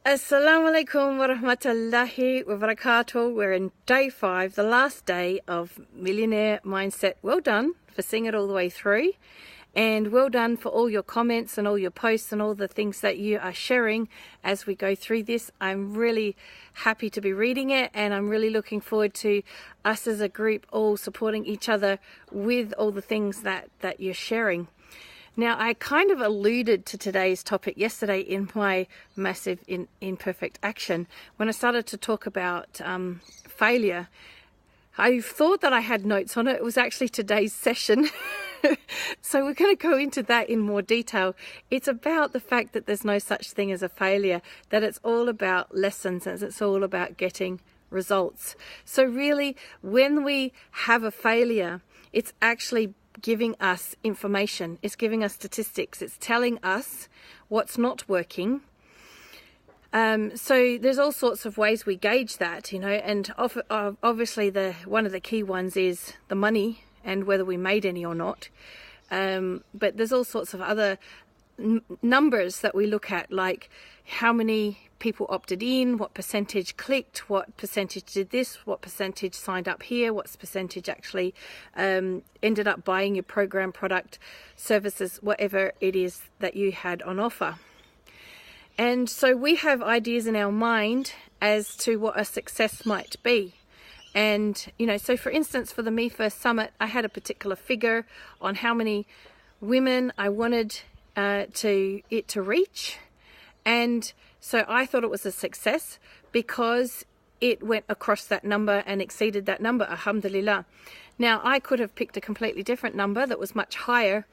Assalamu alaikum wa rahmatullahi wa barakatuh. We're in day 5, the last day of Millionaire Mindset. Well done for seeing it all the way through. And well done for all your comments and all your posts and all the things that you are sharing as we go through this. I'm really happy to be reading it, and I'm really looking forward to us as a group all supporting each other with all the things that you're sharing. Now, I kind of alluded to today's topic yesterday in my massive imperfect action when I started to talk about failure. I thought that I had notes on it. It was actually today's session. So we're going to go into that in more detail. It's about the fact that there's no such thing as a failure, that it's all about lessons and it's all about getting results. So really, when we have a failure, it's actually giving us information, it's giving us statistics, it's telling us what's not working. So there's all sorts of ways we gauge that, and obviously one of the key ones is the money and whether we made any or not. But there's all sorts of other numbers that we look at, like how many people opted in, what percentage clicked, what percentage did this, what percentage signed up here, what percentage actually ended up buying your program, product, services, whatever it is that you had on offer. And so we have ideas in our mind as to what a success might be. And, so for instance, for the Me First Summit, I had a particular figure on how many women I wanted to reach. And so I thought it was a success because it went across that number and exceeded that number, alhamdulillah. Now, I could have picked a completely different number that was much higher,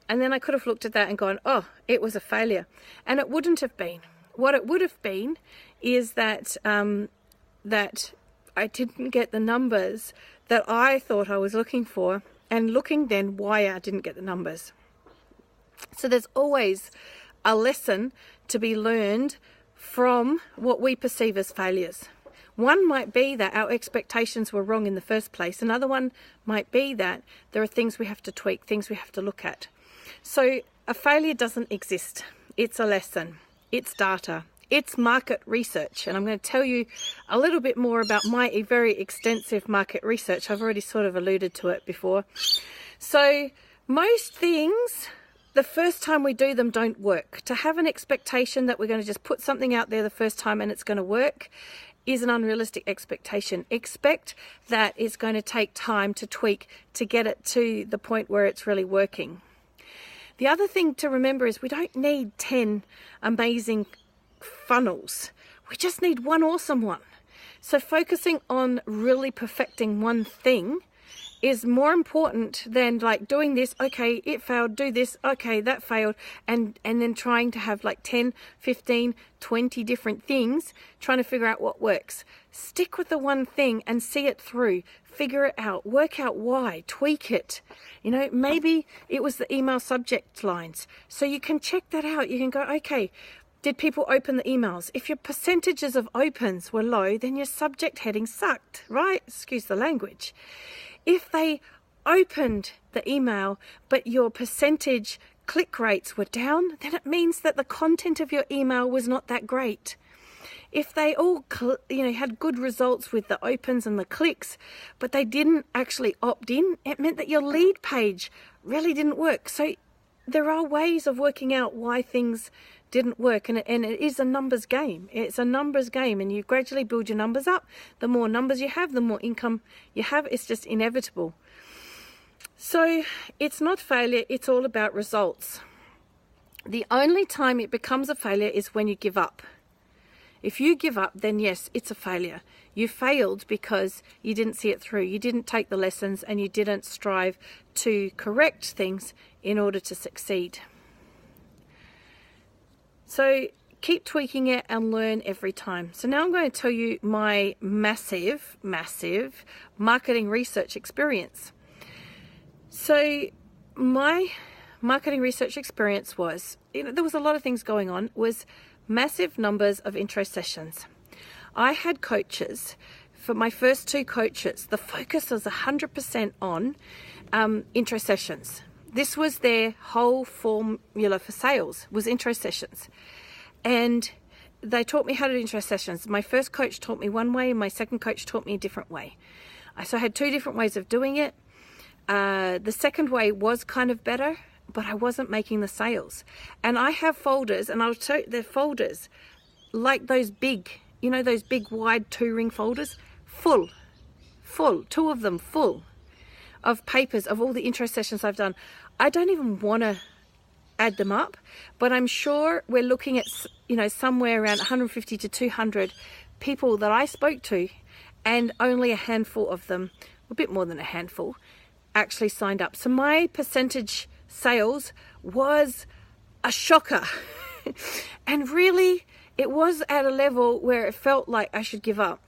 and then I could have looked at that and gone, oh, it was a failure. And it wouldn't have been. What it would have been is that that I didn't get the numbers that I thought I was looking for, and looking then why I didn't get the numbers. So there's always a lesson to be learned from what we perceive as failures. One might be that our expectations were wrong in the first place. Another one might be that there are things we have to tweak, things we have to look at. So a failure doesn't exist. It's a lesson. It's data. It's market research. And I'm going to tell you a little bit more about my very extensive market research. I've already sort of alluded to it before. So most things, the first time we do them, don't work. To have an expectation that we're going to just put something out there the first time and it's going to work is an unrealistic expectation. Expect that it's going to take time to tweak to get it to the point where it's really working. The other thing to remember is we don't need 10 amazing funnels. We just need one awesome one. So focusing on really perfecting one thing is more important than like doing this, okay, it failed, do this, okay, that failed, and then trying to have like 10, 15, 20 different things, trying to figure out what works. Stick with the one thing and see it through. Figure it out, work out why, tweak it. Maybe it was the email subject lines. So you can check that out. You can go, okay, did people open the emails? If your percentages of opens were low, then your subject heading sucked, right? Excuse the language. If they opened the email, but your percentage click rates were down, then it means that the content of your email was not that great. If they all, had good results with the opens and the clicks, but they didn't actually opt in, it meant that your lead page really didn't work. So there are ways of working out why things didn't work, and it is a numbers game. It's a numbers game, and you gradually build your numbers up. The more numbers you have, the more income you have. It's just inevitable. So it's not failure, it's all about results. The only time it becomes a failure is when you give up. If you give up, then yes, it's a failure. You failed because you didn't see it through. You didn't take the lessons and you didn't strive to correct things in order to succeed. So keep tweaking it and learn every time. So now I'm going to tell you my massive marketing research experience. So my marketing research experience was, there was a lot of things going on, was massive numbers of intro sessions. I had coaches. For my first 2 coaches, the focus was 100% on intro sessions. This was their whole formula for sales, was intro sessions. And they taught me how to do intro sessions. My first coach taught me one way and my second coach taught me a different way. So I had two different ways of doing it. The second way was kind of better, but I wasn't making the sales. And I have folders, and I'll show you the folders, like those big, you know, those big wide 2-ring folders, full, 2 of them full of papers of all the intro sessions I've done. I don't even want to add them up, but I'm sure we're looking at, you know, somewhere around 150 to 200 people that I spoke to, and only a handful of them, a bit more than a handful, actually signed up. So my percentage sales was a shocker. And really, it was at a level where it felt like I should give up.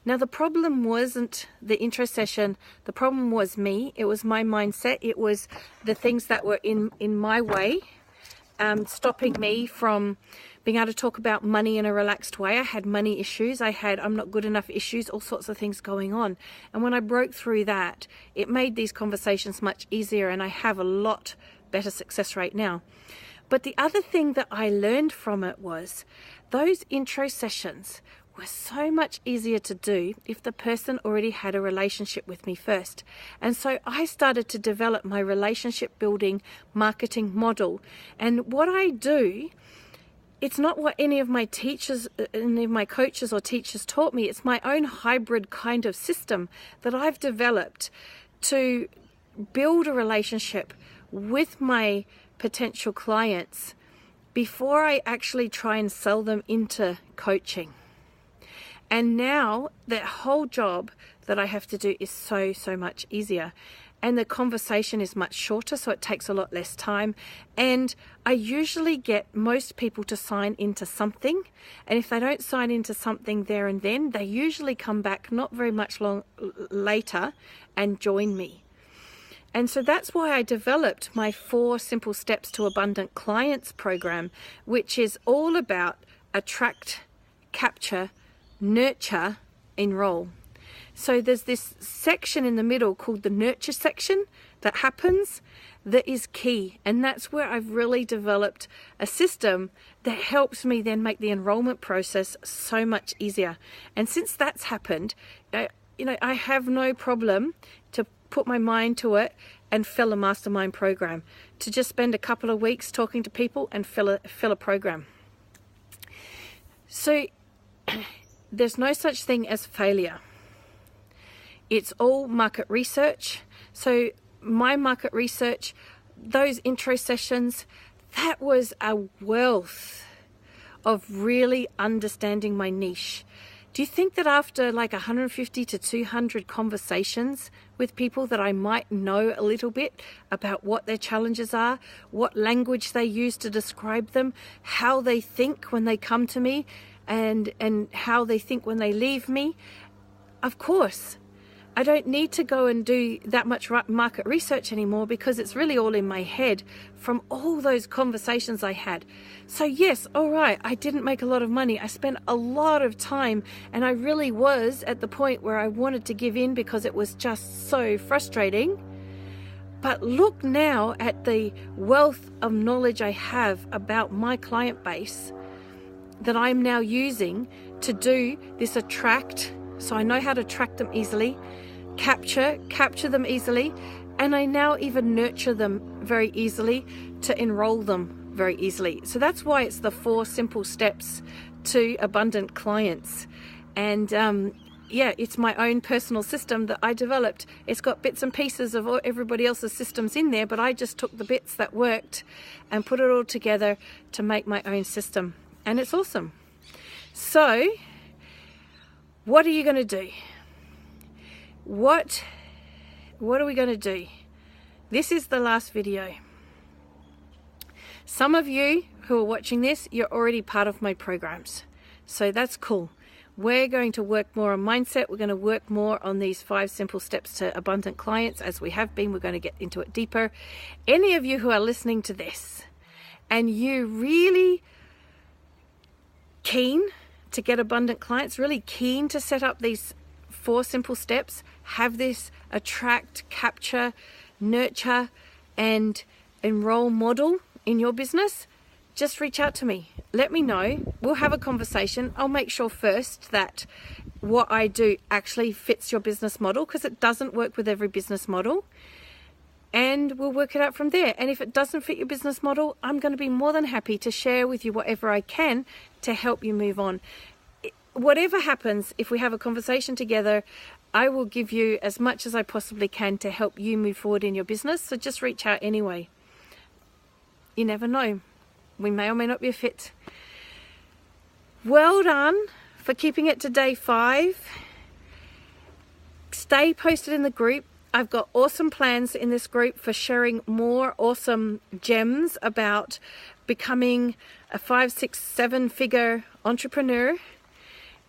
Now, the problem wasn't the intro session. The problem was me. It was my mindset. It was the things that were in my way, stopping me from being able to talk about money in a relaxed way. I had money issues. I had I'm not good enough issues, all sorts of things going on. And when I broke through that, it made these conversations much easier, and I have a lot better success rate now. But the other thing that I learned from it was those intro sessions were so much easier to do if the person already had a relationship with me first. And so I started to develop my relationship building marketing model. And what I do, it's not what any of my teachers, any of my coaches or teachers taught me. It's my own hybrid kind of system that I've developed to build a relationship with my potential clients before I actually try and sell them into coaching. And now that whole job that I have to do is so much easier. And the conversation is much shorter, so it takes a lot less time. And I usually get most people to sign into something. And if they don't sign into something there and then, they usually come back not very much long later and join me. And so that's why I developed my 4 Simple Steps to Abundant Clients program, which is all about attract, capture, nurture, enroll. So there's this section in the middle called the nurture section that happens that is key. And that's where I've really developed a system that helps me then make the enrollment process so much easier. And since that's happened, you know, I have no problem to put my mind to it and fill a mastermind program, to just spend a couple of weeks talking to people and fill a program. So there's no such thing as failure. It's all market research. So my market research, those intro sessions, that was a wealth of really understanding my niche. Do you think that after like 150 to 200 conversations with people that I might know a little bit about what their challenges are, what language they use to describe them, how they think when they come to me, and how they think when they leave me? Of course, I don't need to go and do that much market research anymore, because it's really all in my head from all those conversations I had. So yes, all right, I didn't make a lot of money. I spent a lot of time, and I really was at the point where I wanted to give in because it was just so frustrating. But look now at the wealth of knowledge I have about my client base that I'm now using to do this attract. So I know how to attract them easily, capture them easily, and I now even nurture them very easily to enroll them very easily. So that's why it's the 4 simple steps to abundant clients. And yeah, it's my own personal system that I developed. It's got bits and pieces of everybody else's systems in there, but I just took the bits that worked and put it all together to make my own system. And it's awesome. So what are you going to do? What are we going to do? This is the last video. Some of you who are watching this, you're already part of my programs. So that's cool. We're going to work more on mindset. We're going to work more on these 5 simple steps to abundant clients, as we have been. We're going to get into it deeper. Any of you who are listening to this and you really keen to get abundant clients, really keen to set up these 4 simple steps, have this attract, capture, nurture, and enroll model in your business, just reach out to me. Let me know. We'll have a conversation. I'll make sure first that what I do actually fits your business model, because it doesn't work with every business model. And we'll work it out from there. And if it doesn't fit your business model, I'm going to be more than happy to share with you whatever I can to help you move on. Whatever happens, if we have a conversation together, I will give you as much as I possibly can to help you move forward in your business. So just reach out anyway. You never know. We may or may not be a fit. Well done for keeping it to day 5. Stay posted in the group. I've got awesome plans in this group for sharing more awesome gems about becoming a 5, 6, 7 figure entrepreneur.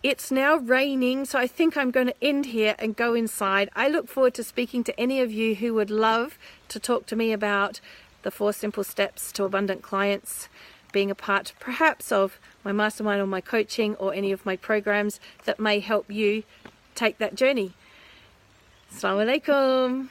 It's now raining, so I think I'm going to end here and go inside. I look forward to speaking to any of you who would love to talk to me about the 4 simple steps to abundant clients, being a part perhaps of my mastermind or my coaching or any of my programs that may help you take that journey. Assalamu alaikum.